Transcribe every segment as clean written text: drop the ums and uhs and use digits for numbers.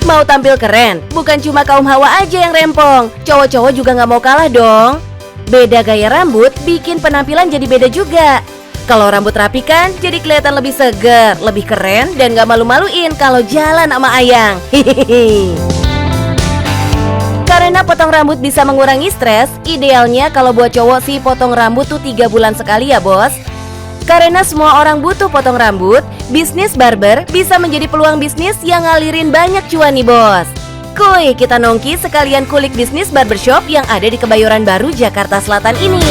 Mau tampil keren, bukan cuma kaum hawa aja yang rempong. Cowok-cowok juga nggak mau kalah dong. Beda gaya rambut, bikin penampilan jadi beda juga. Kalau rambut rapi kan, jadi kelihatan lebih seger, lebih keren, dan gak malu-maluin kalau jalan sama ayang. Hihihi. Karena potong rambut bisa mengurangi stres, idealnya kalau buat cowok sih potong rambut tuh 3 bulan sekali ya bos. Karena semua orang butuh potong rambut, bisnis barber bisa menjadi peluang bisnis yang ngalirin banyak cuan nih bos. Kuy, kita nongki sekalian kulik bisnis barbershop yang ada di Kebayoran Baru, Jakarta Selatan ini.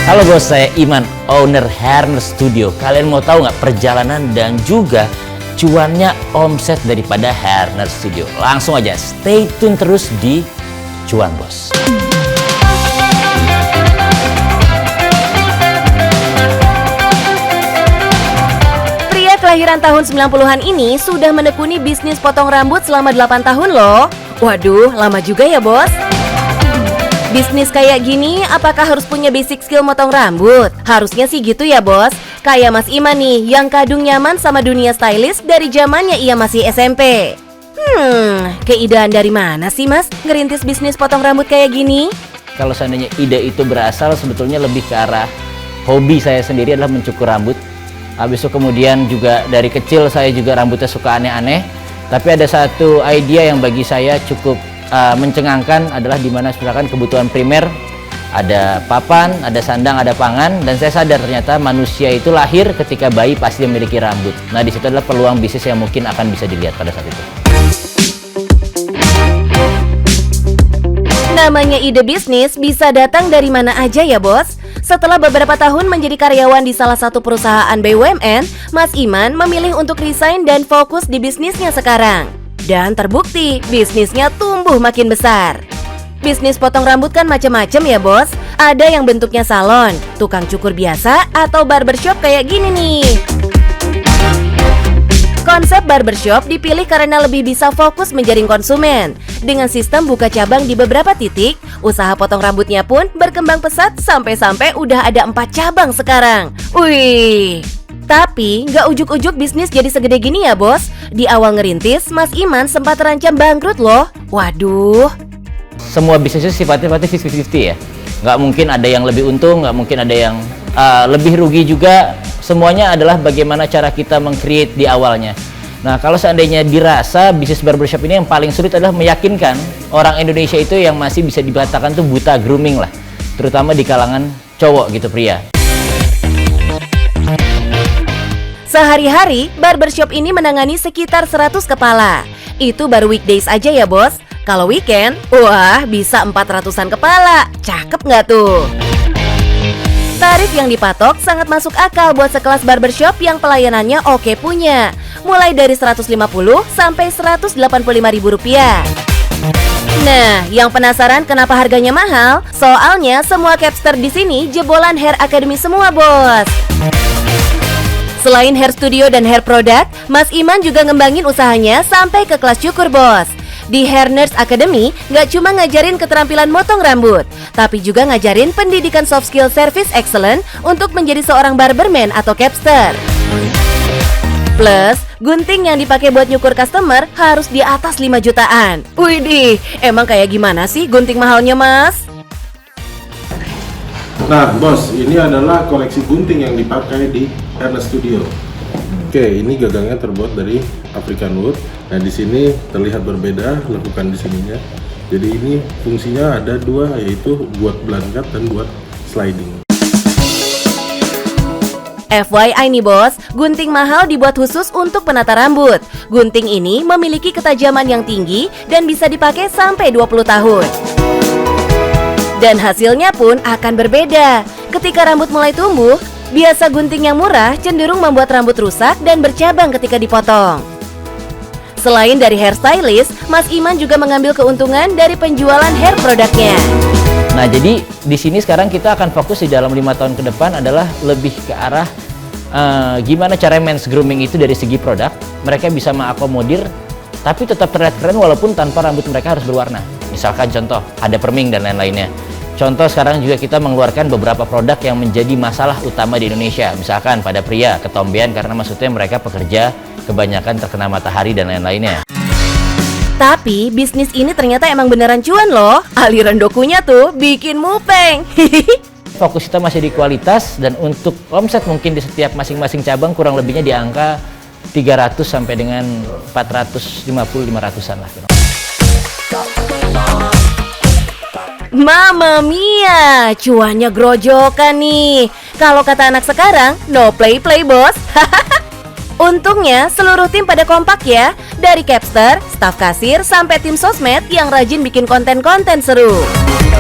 Halo bos, saya Iman, owner Hairner Studio. Kalian mau tahu nggak perjalanan dan juga cuannya omset daripada Hairner Studio? Langsung aja, stay tune terus di Cuan Bos. Kelahiran tahun 90-an ini sudah menekuni bisnis potong rambut selama 8 tahun loh. Waduh, lama juga ya bos. Bisnis kayak gini apakah harus punya basic skill motong rambut? Harusnya sih gitu ya bos. Kayak Mas Iman nih yang kadung nyaman sama dunia stylist dari zamannya ia masih SMP. Keidean dari mana sih mas ngerintis bisnis potong rambut kayak gini? Kalau seandainya ide itu berasal sebetulnya lebih ke arah hobi saya sendiri adalah mencukur rambut. Habis itu kemudian juga dari kecil saya juga rambutnya suka aneh-aneh. Tapi ada satu idea yang bagi saya cukup mencengangkan adalah dimana misalkan kebutuhan primer ada papan, ada sandang, ada pangan, dan saya sadar ternyata manusia itu lahir ketika bayi pasti memiliki rambut. Nah di situ adalah peluang bisnis yang mungkin akan bisa dilihat pada saat itu. Namanya ide bisnis bisa datang dari mana aja ya bos? Setelah beberapa tahun menjadi karyawan di salah satu perusahaan BUMN, Mas Iman memilih untuk resign dan fokus di bisnisnya sekarang. Dan terbukti, bisnisnya tumbuh makin besar. Bisnis potong rambut kan macam-macam ya bos. Ada yang bentuknya salon, tukang cukur biasa, atau barbershop kayak gini nih. Konsep barbershop dipilih karena lebih bisa fokus menjaring konsumen. Dengan sistem buka cabang di beberapa titik, usaha potong rambutnya pun berkembang pesat sampai-sampai udah ada 4 cabang sekarang. Wih. Tapi nggak ujuk-ujuk bisnis jadi segede gini ya bos. Di awal ngerintis, Mas Iman sempat terancam bangkrut loh. Waduh. Semua bisnis itu sifatnya 50-50 ya. Nggak mungkin ada yang lebih untung, nggak mungkin ada yang lebih rugi juga. Semuanya adalah bagaimana cara kita meng-create di awalnya. Nah, kalau seandainya dirasa bisnis barbershop ini yang paling sulit adalah meyakinkan orang Indonesia itu yang masih bisa dikatakan tuh buta grooming lah, terutama di kalangan cowok gitu, pria. Sehari-hari, barbershop ini menangani sekitar 100 kepala. Itu baru weekdays aja ya bos. Kalau weekend, wah bisa 400-an kepala. Cakep nggak tuh? Tarif yang dipatok sangat masuk akal buat sekelas barbershop yang pelayanannya oke punya. Mulai dari 150 sampai 185 ribu rupiah. Nah, yang penasaran kenapa harganya mahal? Soalnya semua capster di sini jebolan Hair Academy semua, bos. Selain hair studio dan hair product, Mas Iman juga ngembangin usahanya sampai ke kelas cukur, bos. Di Hairner Academy, nggak cuma ngajarin keterampilan motong rambut, tapi juga ngajarin pendidikan soft skill service excellent untuk menjadi seorang barberman atau capster. Plus, gunting yang dipakai buat nyukur customer harus di atas 5 jutaan. Widih, emang kayak gimana sih gunting mahalnya, Mas? Nah, bos, ini adalah koleksi gunting yang dipakai di Hairner Studio. Oke, ini gagangnya terbuat dari African wood. Nah, di sini terlihat berbeda lekukan di sininya. Jadi ini fungsinya ada 2, yaitu buat blunt cut dan buat sliding. FYI nih bos, gunting mahal dibuat khusus untuk penata rambut. Gunting ini memiliki ketajaman yang tinggi dan bisa dipakai sampai 20 tahun. Dan hasilnya pun akan berbeda. Ketika rambut mulai tumbuh, biasa gunting yang murah cenderung membuat rambut rusak dan bercabang ketika dipotong. Selain dari hairstylist, Mas Iman juga mengambil keuntungan dari penjualan hair produknya. Nah, jadi di sini sekarang kita akan fokus di dalam 5 tahun ke depan adalah lebih ke arah gimana cara men's grooming itu dari segi produk. Mereka bisa mengakomodir tapi tetap terlihat keren walaupun tanpa rambut mereka harus berwarna. Misalkan contoh, ada perming dan lain-lainnya. Contoh sekarang juga kita mengeluarkan beberapa produk yang menjadi masalah utama di Indonesia. Misalkan pada pria, ketombean karena maksudnya mereka pekerja kebanyakan terkena matahari dan lain-lainnya. Tapi bisnis ini ternyata emang beneran cuan loh. Aliran dokunya tuh bikin mupeng. Fokus kita masih di kualitas, dan untuk omset mungkin di setiap masing-masing cabang kurang lebihnya di angka 300 sampai dengan 450-500an lah. Mama mia, cuannya grojokan nih. Kalau kata anak sekarang, no play-play bos. Untungnya seluruh tim pada kompak ya. Dari capster, staf kasir, sampai tim sosmed yang rajin bikin konten-konten seru.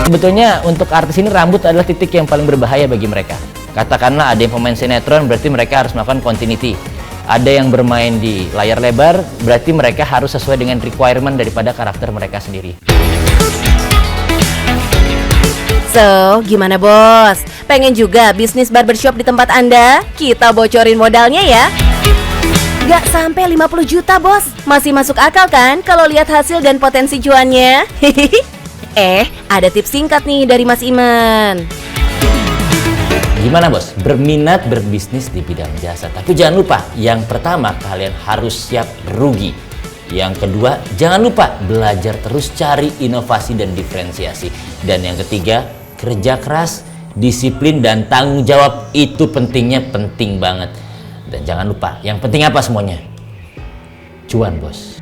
Sebetulnya untuk artis ini rambut adalah titik yang paling berbahaya bagi mereka. Katakanlah ada yang pemain sinetron, berarti mereka harus melakukan continuity. Ada yang bermain di layar lebar, berarti mereka harus sesuai dengan requirement daripada karakter mereka sendiri. So, gimana bos? Pengen juga bisnis barbershop di tempat Anda? Kita bocorin modalnya ya. Gak sampai 50 juta bos. Masih masuk akal kan kalau lihat hasil dan potensi cuannya? Ada tips singkat nih dari Mas Iman. Gimana bos? Berminat berbisnis di bidang jasa. Tapi jangan lupa, yang pertama kalian harus siap rugi. Yang kedua, jangan lupa belajar terus cari inovasi dan diferensiasi. Dan yang ketiga, kerja keras, disiplin, dan tanggung jawab. Itu penting banget. Dan jangan lupa, yang penting apa semuanya? Cuan bos.